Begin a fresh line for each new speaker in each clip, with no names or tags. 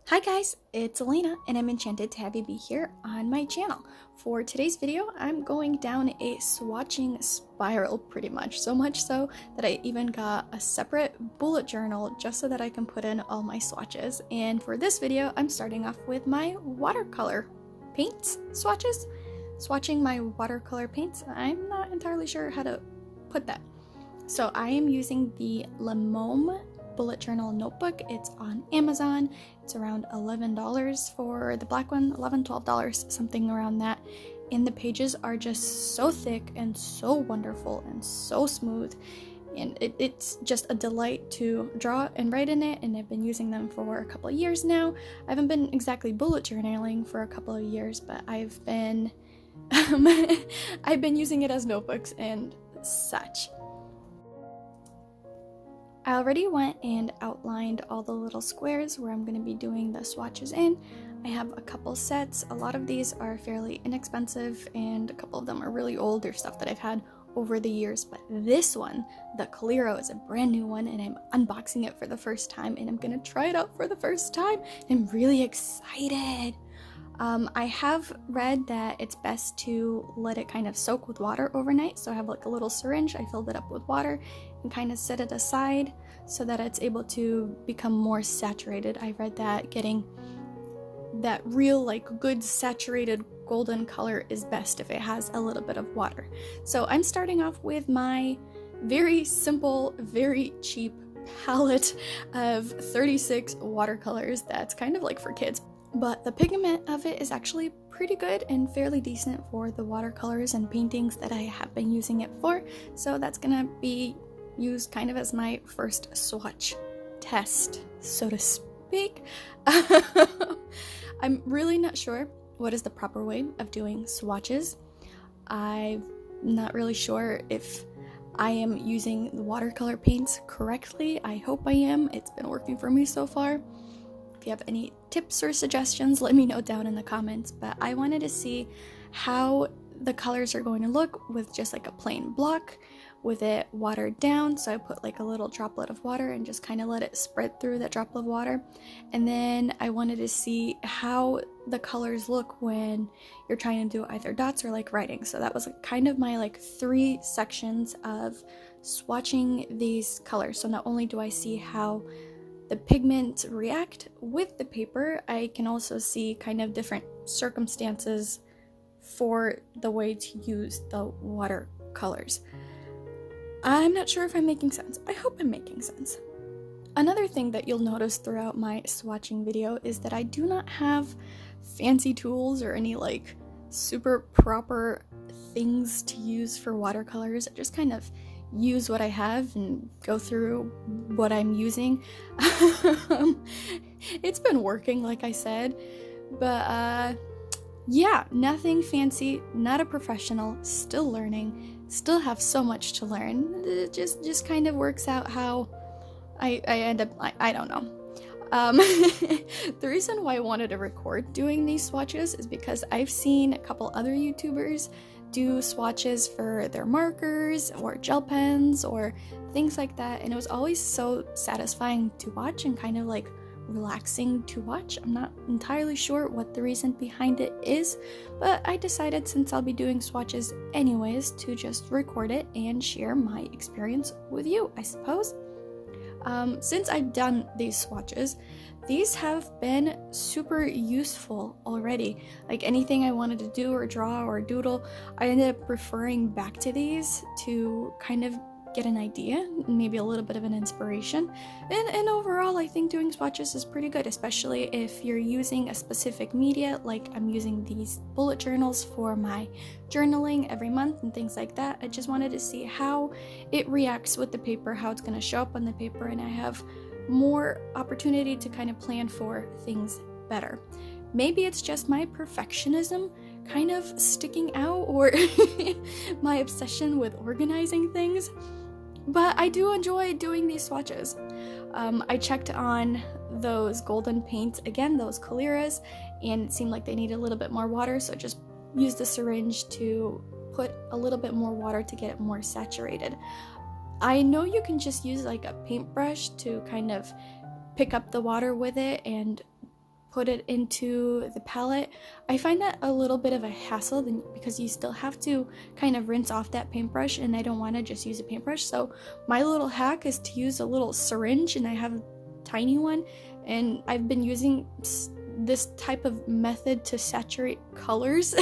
Hi guys, it's Elena and I'm enchanted to have you be here on my channel. For today's video, I'm going down a swatching spiral pretty much. So much so that I even got a separate bullet journal just so that I can put in all my swatches. And for this video, I'm starting off with my watercolor paints swatches. Swatching my watercolor paints. I'm not entirely sure how to put that. So I am using the Lemome bullet journal notebook. It's on Amazon. It's around $11 for the black one, $11, $12, something around that. And the pages are just so thick and so wonderful and so smooth. And it's just a delight to draw and write in it, and I've been using them for a couple of years now. I haven't been exactly bullet journaling for a couple of years, but I've been I've been using it as notebooks and such. I already went and outlined all the little squares where I'm going to be doing the swatches in. I have a couple sets. A lot of these are fairly inexpensive and a couple of them are really old or stuff that I've had over the years, but this one, the Calero, is a brand new one and I'm unboxing it for the first time and I'm going to try it out for the first time. I'm really excited. I have read that it's best to let it kind of soak with water overnight, so I have like a little syringe, I filled it up with water and kind of set it aside so that it's able to become more saturated. I read that getting that real like good saturated golden color is best if it has a little bit of water. So I'm starting off with my very simple, very cheap palette of 36 watercolors that's kind of like for kids. But the pigment of it is actually pretty good and fairly decent for the watercolors and paintings that I have been using it for. So that's gonna be used kind of as my first swatch test, so to speak. I'm really not sure what is the proper way of doing swatches. I'm not really sure if I am using the watercolor paints correctly. I hope I am. It's been working for me so far. If you have any tips or suggestions, let me know down in the comments, but I wanted to see how the colors are going to look with just like a plain block with it watered down. So I put like a little droplet of water and just kind of let it spread through that droplet of water. And then I wanted to see how the colors look when you're trying to do either dots or like writing. So that was kind of my like 3 sections of swatching these colors. So not only do I see how the pigment react with the paper, I can also see kind of different circumstances for the way to use the watercolors. I'm not sure if I'm making sense. I hope I'm making sense. Another thing that you'll notice throughout my swatching video is that I do not have fancy tools or any like super proper things to use for watercolors. I just kind of use what I have and go through what I'm using. It's been working, like I said, but yeah, nothing fancy, not a professional, still learning, still have so much to learn. It just kind of works out how I end up, I don't know. The reason why I wanted to record doing these swatches is because I've seen a couple other YouTubers do swatches for their markers or gel pens or things like that, and it was always so satisfying to watch and kind of like relaxing to watch. I'm not entirely sure what the reason behind it is, but I decided since I'll be doing swatches anyways to just record it and share my experience with you, I suppose. Since I've done these swatches, these have been super useful already. Like anything I wanted to do or draw or doodle, I ended up referring back to these to kind of get an idea, maybe a little bit of an inspiration. And overall, I think doing swatches is pretty good, especially if you're using a specific media, like I'm using these bullet journals for my journaling every month and things like that. I just wanted to see how it reacts with the paper, how it's going to show up on the paper, and I have more opportunity to kind of plan for things better. Maybe it's just my perfectionism kind of sticking out, or my obsession with organizing things, but I do enjoy doing these swatches. I checked on those golden paints again, those Caleras, and it seemed like they needed a little bit more water, so I just used the syringe to put a little bit more water to get it more saturated. I know you can just use like a paintbrush to kind of pick up the water with it and put it into the palette. I find that a little bit of a hassle because you still have to kind of rinse off that paintbrush, and I don't want to just use a paintbrush. So my little hack is to use a little syringe, and I have a tiny one, and I've been using this type of method to saturate colors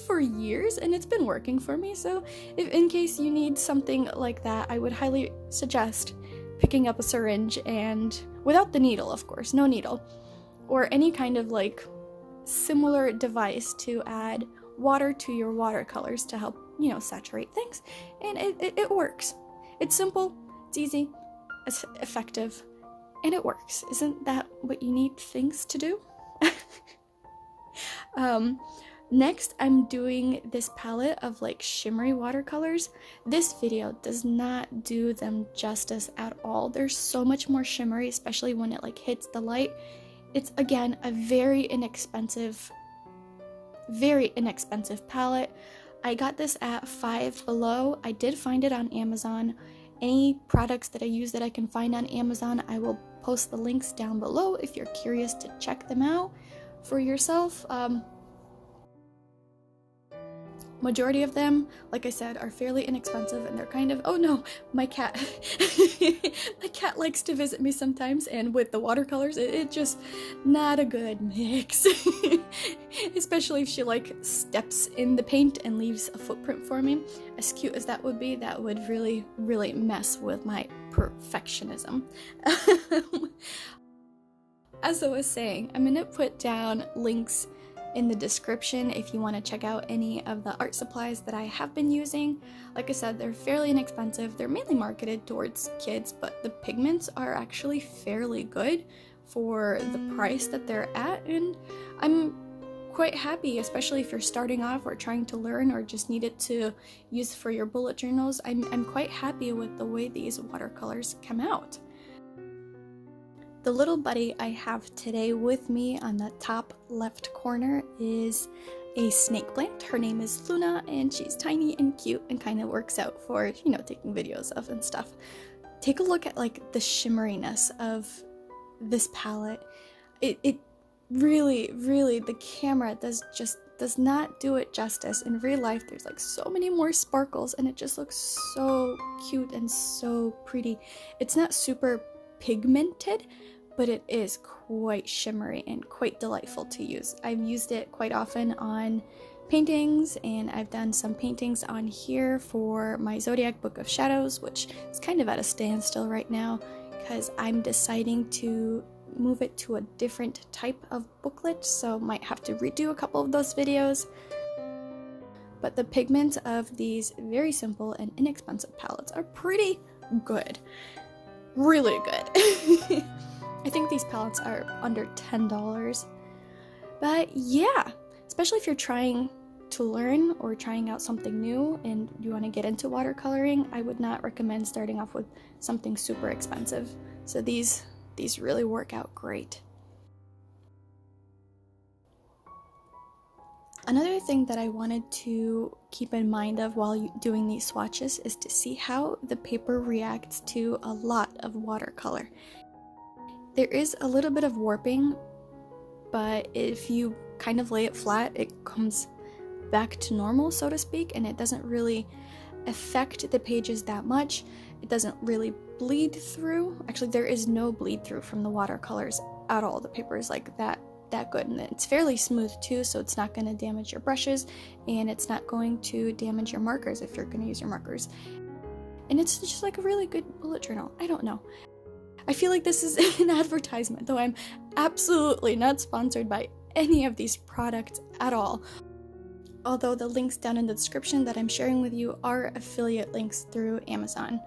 for years, and it's been working for me. So if in case you need something like that, I would highly suggest picking up a syringe, and without the needle, of course, no needle, or any kind of like similar device to add water to your watercolors to help, you know, saturate things. And it works. It's simple, it's easy, it's effective, and it works. Isn't that what you need things to do? Next, I'm doing this palette of like shimmery watercolors. This video does not do them justice at all. There's so much more shimmery, especially when it like hits the light. It's again a very inexpensive palette. I got this at Five Below. I did find it on Amazon. Any products that I use that I can find on Amazon, I will post the links down below if you're curious to check them out for yourself. Majority of them, like I said, are fairly inexpensive, and they're kind of, oh no, my cat. My cat likes to visit me sometimes, and with the watercolors, it just not a good mix. Especially if she like steps in the paint and leaves a footprint for me. As cute as that would be, that would really, really mess with my perfectionism. As I was saying, I'm gonna put down links in the description if you want to check out any of the art supplies that I have been using. Like I said, they're fairly inexpensive. They're mainly marketed towards kids, but the pigments are actually fairly good for the price that they're at, and I'm quite happy, especially if you're starting off or trying to learn or just need it to use for your bullet journals. I'm quite happy with the way these watercolors come out. The little buddy I have today with me on the top left corner is a snake plant. Her name is Luna, and she's tiny and cute and kind of works out for, you know, taking videos of and stuff. Take a look at like the shimmeriness of this palette. It really, the camera does not do it justice. In real life, there's like so many more sparkles, and it just looks so cute and so pretty. It's not super pigmented, but it is quite shimmery and quite delightful to use. I've used it quite often on paintings, and I've done some paintings on here for my Zodiac Book of Shadows, which is kind of at a standstill right now because I'm deciding to move it to a different type of booklet, so might have to redo a couple of those videos. But the pigments of these very simple and inexpensive palettes are pretty good. Really good. I think these palettes are under $10. But yeah, especially if you're trying to learn or trying out something new and you want to get into watercoloring, I would not recommend starting off with something super expensive. So these really work out great. Another thing that I wanted to keep in mind of while doing these swatches is to see how the paper reacts to a lot of watercolor. There is a little bit of warping, but if you kind of lay it flat, it comes back to normal, so to speak, and it doesn't really affect the pages that much. It doesn't really bleed through. Actually, there is no bleed through from the watercolors at all. The paper is like that good, and it's fairly smooth too, so it's not going to damage your brushes, and it's not going to damage your markers if you're going to use your markers. And it's just like a really good bullet journal. I don't know. I feel like this is an advertisement, though I'm absolutely not sponsored by any of these products at all. Although the links down in the description that I'm sharing with you are affiliate links through Amazon.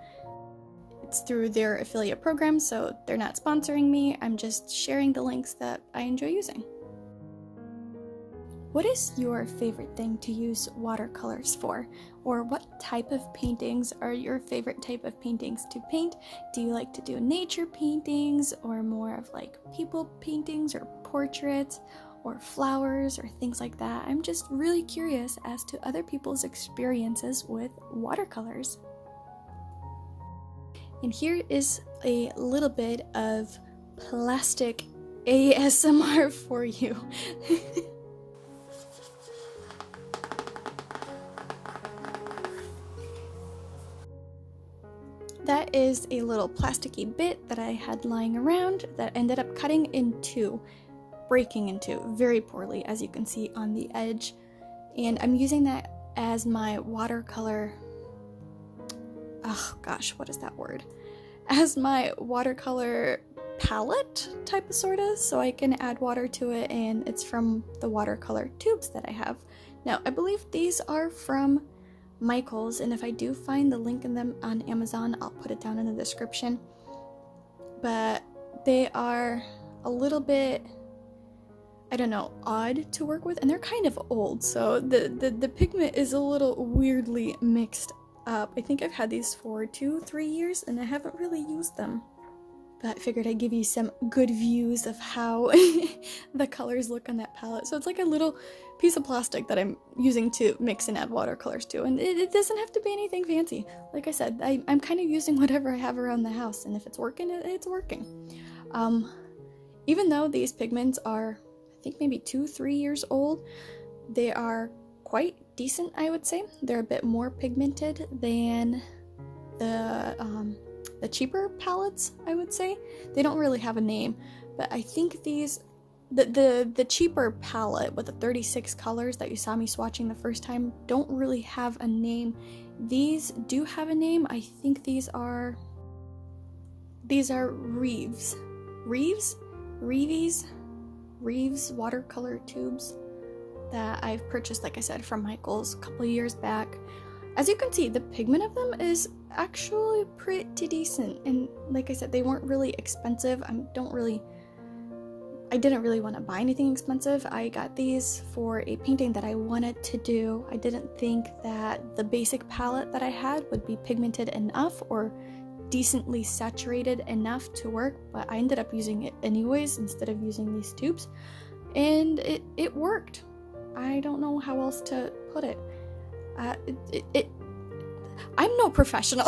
It's through their affiliate program, so they're not sponsoring me. I'm just sharing the links that I enjoy using. What is your favorite thing to use watercolors for? Or what type of paintings are your favorite type of paintings to paint? Do you like to do nature paintings, or more of like people paintings or portraits or flowers or things like that? I'm just really curious as to other people's experiences with watercolors. And here is a little bit of plastic ASMR for you. That is a little plasticky bit that I had lying around that ended up breaking into very poorly, as you can see on the edge. And I'm using that as my watercolor, oh gosh, what is that word? As my watercolor palette type of sorta, so I can add water to it, and it's from the watercolor tubes that I have. Now, I believe these are from Michaels, and if I do find the link in them on Amazon, I'll put it down in the description. But they are a little bit, I don't know, odd to work with, and they're kind of old, so the pigment is a little weirdly mixed up. I think I've had these for 2-3 years, and I haven't really used them. But I figured I'd give you some good views of how the colors look on that palette. So it's like a little piece of plastic that I'm using to mix and add watercolors to. And it doesn't have to be anything fancy. Like I said, I'm kind of using whatever I have around the house. And if it's working, it's working. Even though these pigments are, I think, maybe 2-3 years old, they are quite decent, I would say. They're a bit more pigmented than the cheaper palettes, I would say. They don't really have a name, but I think these, the cheaper palette with the 36 colors that you saw me swatching the first time, don't really have a name. These do have a name. I think these are Reeves watercolor tubes that I've purchased, like I said, from Michaels a couple years back. As you can see, the pigment of them is actually pretty decent, and like I said, they weren't really expensive. I didn't really want to buy anything expensive. I got these for a painting that I wanted to do. I didn't think that the basic palette that I had would be pigmented enough or decently saturated enough to work, but I ended up using it anyways instead of using these tubes, and it worked. I don't know how else to put it. I'm no professional.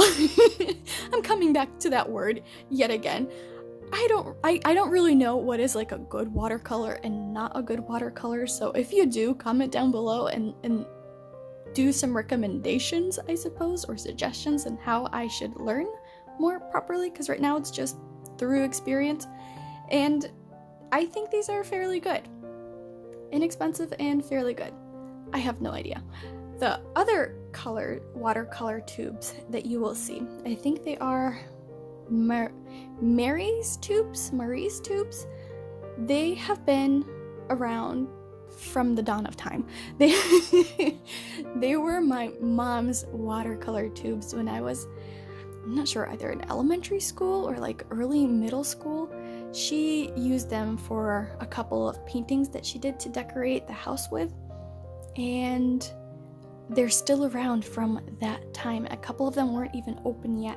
I'm coming back to that word yet again. I don't really know what is like a good watercolor and not a good watercolor, so if you do, comment down below and do some recommendations, I suppose, or suggestions on how I should learn more properly, because right now it's just through experience, and I think these are fairly good. Inexpensive and fairly good. I have no idea. The other watercolor tubes that you will see, I think they are Marie's tubes. They have been around from the dawn of time. They were my mom's watercolor tubes when I was, I'm not sure, either in elementary school or like early middle school. She used them for a couple of paintings that she did to decorate the house with, and they're still around from that time. A couple of them weren't even open yet,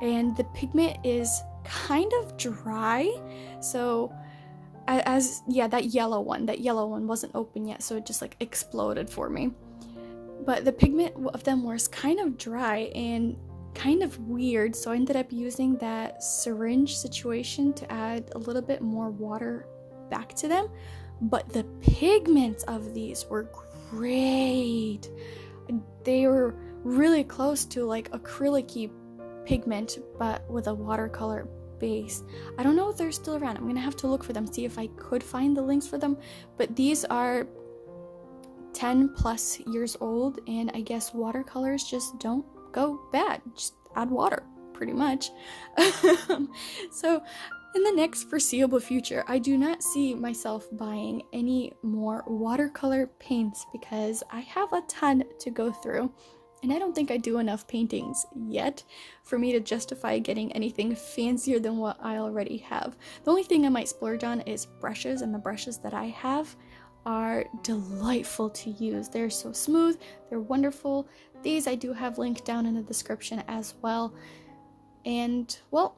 and the pigment is kind of dry. So that yellow one wasn't open yet, so it just like exploded for me. But the pigment of them was kind of dry and kind of weird, so I ended up using that syringe situation to add a little bit more water back to them. But the pigments of these were great. They were really close to like acrylic-y pigment, but with a watercolor base. I don't know if they're still around. I'm gonna have to look for them, see if I could find the links for them, but these are 10+ years old, and I guess watercolors just don't go bad. Just add water, pretty much. So in the next foreseeable future, I do not see myself buying any more watercolor paints because I have a ton to go through, and I don't think I do enough paintings yet for me to justify getting anything fancier than what I already have. The only thing I might splurge on is brushes, and the brushes that I have are delightful to use. They're so smooth, they're wonderful. These I do have linked down in the description as well. And well,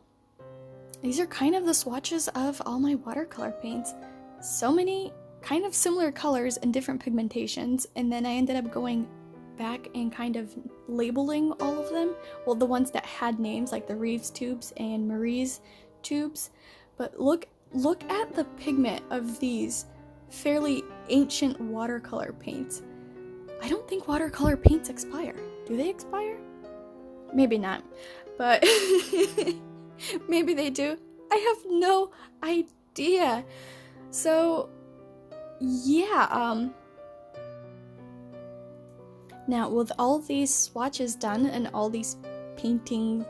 these are kind of the swatches of all my watercolor paints. So many kind of similar colors and different pigmentations, and then I ended up going back and kind of labeling all of them. Well, the ones that had names, like the Reeves tubes and Marie's tubes. But look look at the pigment of these fairly ancient watercolor paints. I don't think watercolor paints expire. Do they expire? Maybe not, but maybe they do. I have no idea. So yeah, now with all these swatches done and all these painting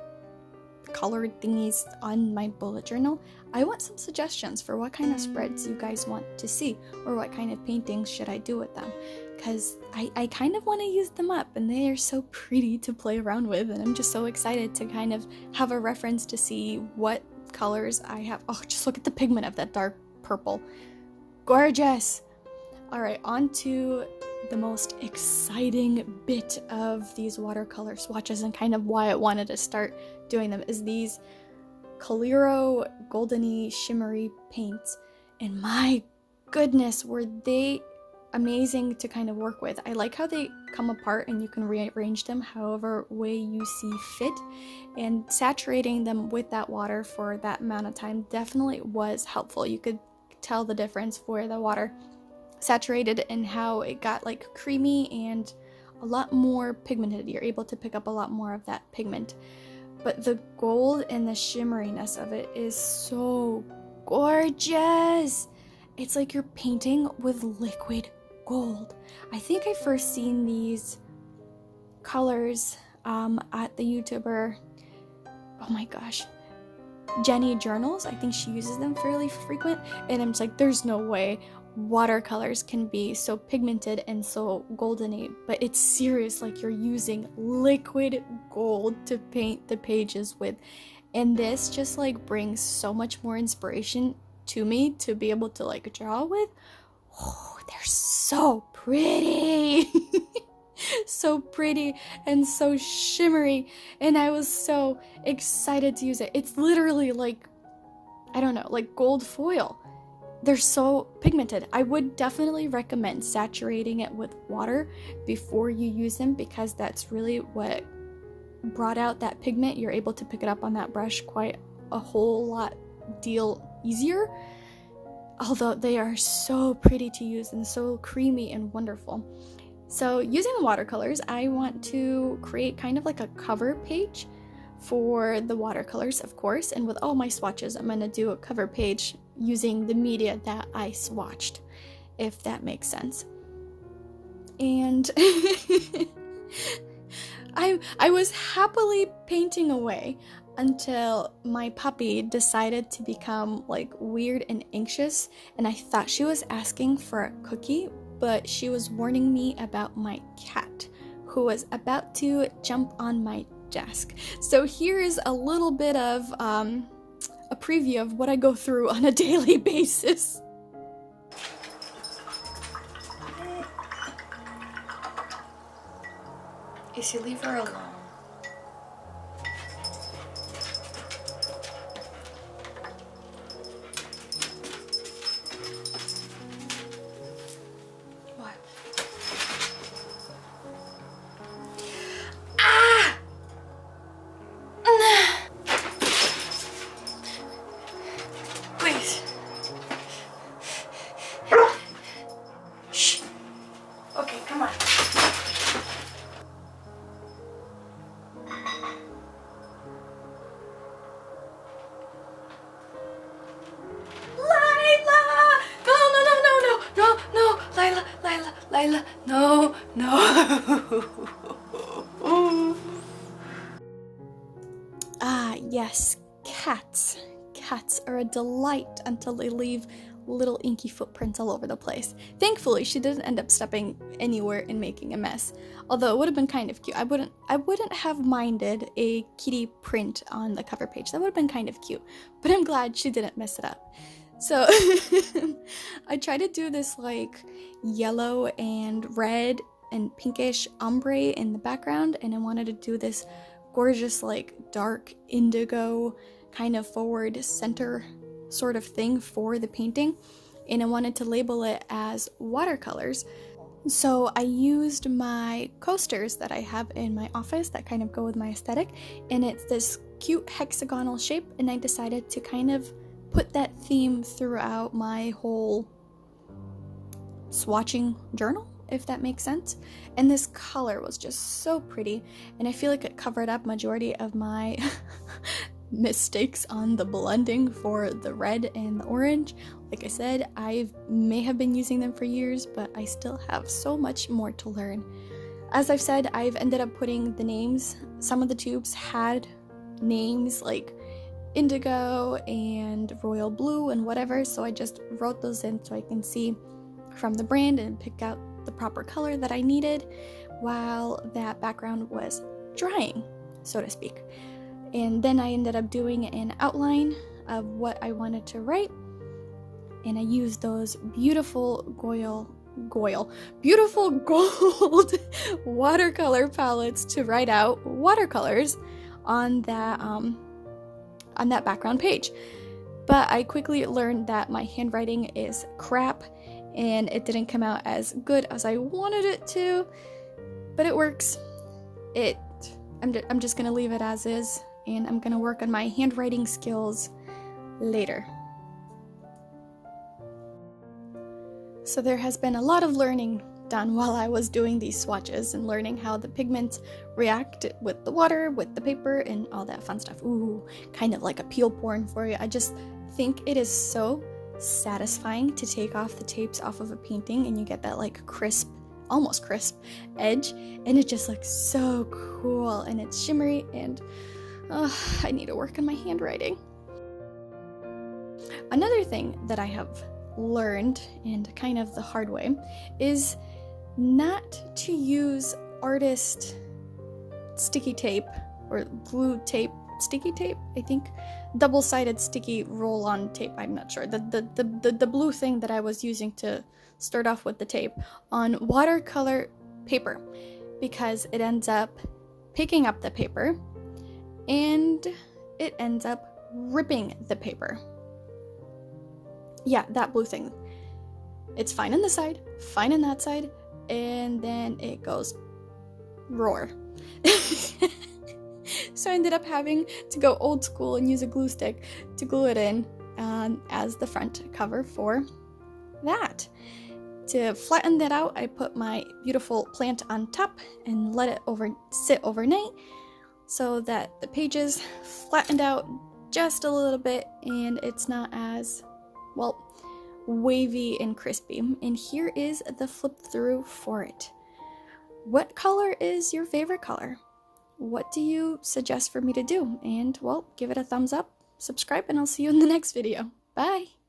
colored thingies on my bullet journal, I want some suggestions for what kind of spreads you guys want to see, or what kind of paintings should I do with them, because I kind of want to use them up, and they are so pretty to play around with, and I'm just so excited to kind of have a reference to see what colors I have. Oh, just look at the pigment of that dark purple. Gorgeous! Alright, on to the most exciting bit of these watercolor swatches, and kind of why I wanted to start doing them, is these Coliro goldeny shimmery paints. And my goodness, were they amazing to kind of work with. I like how they come apart and you can rearrange them however way you see fit, and saturating them with that water for that amount of time definitely was helpful. You could tell the difference where the water saturated and how it got like creamy and a lot more pigmented. You're able to pick up a lot more of that pigment, but the gold and the shimmeriness of it is so gorgeous. It's like you're painting with liquid gold. I think I first seen these colors at the YouTuber, oh my gosh, Jenny Journals. I think she uses them fairly frequent, and I'm just like, there's no way watercolors can be so pigmented and so goldeny, but it's serious, like you're using liquid gold to paint the pages with. And this just like brings so much more inspiration to me to be able to like draw with. Oh, they're so pretty. So pretty and so shimmery, and I was so excited to use it. It's literally like, I don't know, like gold foil. They're so pigmented. I would definitely recommend saturating it with water before you use them, because that's really what brought out that pigment. You're able to pick it up on that brush quite a whole lot easier. Although they are so pretty to use and so creamy and wonderful. So using the watercolors, I want to create kind of like a cover page for the watercolors, of course, and with all my swatches, I'm going to do a cover page using the media that I swatched, if that makes sense. And I was happily painting away until my puppy decided to become like weird and anxious, and I thought she was asking for a cookie, but she was warning me about my cat, who was about to jump on my desk. So here is a little bit of a preview of what I go through on a daily basis. Issy, leave her alone. Lila, no. Ah, yes, cats. Cats are a delight until they leave little inky footprints all over the place. Thankfully, she didn't end up stepping anywhere and making a mess. Although it would have been kind of cute. I wouldn't have minded a kitty print on the cover page. That would have been kind of cute. But I'm glad she didn't mess it up. So I tried to do this like yellow and red and pinkish ombre in the background, and I wanted to do this gorgeous like dark indigo kind of forward center sort of thing for the painting, and I wanted to label it as watercolors. So I used my coasters that I have in my office that kind of go with my aesthetic, and it's this cute hexagonal shape, and I decided to kind of put that theme throughout my whole swatching journal, if that makes sense. And this color was just so pretty, and I feel like it covered up majority of my mistakes on the blending for the red and the orange. Like I said, I may have been using them for years, but I still have so much more to learn. As I've said, I've ended up putting the names. Some of the tubes had names like indigo and royal blue and whatever, so I just wrote those in so I can see from the brand and pick out the proper color that I needed while that background was drying, so to speak. And then I ended up doing an outline of what I wanted to write, and I used those beautiful beautiful gold watercolor palettes to write out watercolors on that background page. But I quickly learned that my handwriting is crap, and it didn't come out as good as I wanted it to, but it works. I'm just gonna leave it as is, and I'm gonna work on my handwriting skills later. So there has been a lot of learning done while I was doing these swatches and learning how the pigments react with the water, with the paper, and all that fun stuff. Ooh, kind of like a peel porn for you. I just think it is so satisfying to take off the tapes off of a painting and you get that like crisp, almost crisp edge, and it just looks so cool, and it's shimmery, and I need to work on my handwriting. Another thing that I have learned, and kind of the hard way, is not to use artist sticky tape or glue tape, sticky tape, I think, double-sided sticky roll-on tape, I'm not sure, the blue thing that I was using to start off with the tape on watercolor paper, because it ends up picking up the paper and it ends up ripping the paper. Yeah, that blue thing. It's fine on this side, fine on that side, and then it goes roar. So I ended up having to go old school and use a glue stick to glue it in as the front cover for that. To flatten that out, I put my beautiful plant on top and let it sit overnight so that the pages flattened out just a little bit and it's not as, well, wavy and crispy. And here is the flip through for it. What color is your favorite color? What do you suggest for me to do? And, well, give it a thumbs up, subscribe, and I'll see you in the next video. Bye!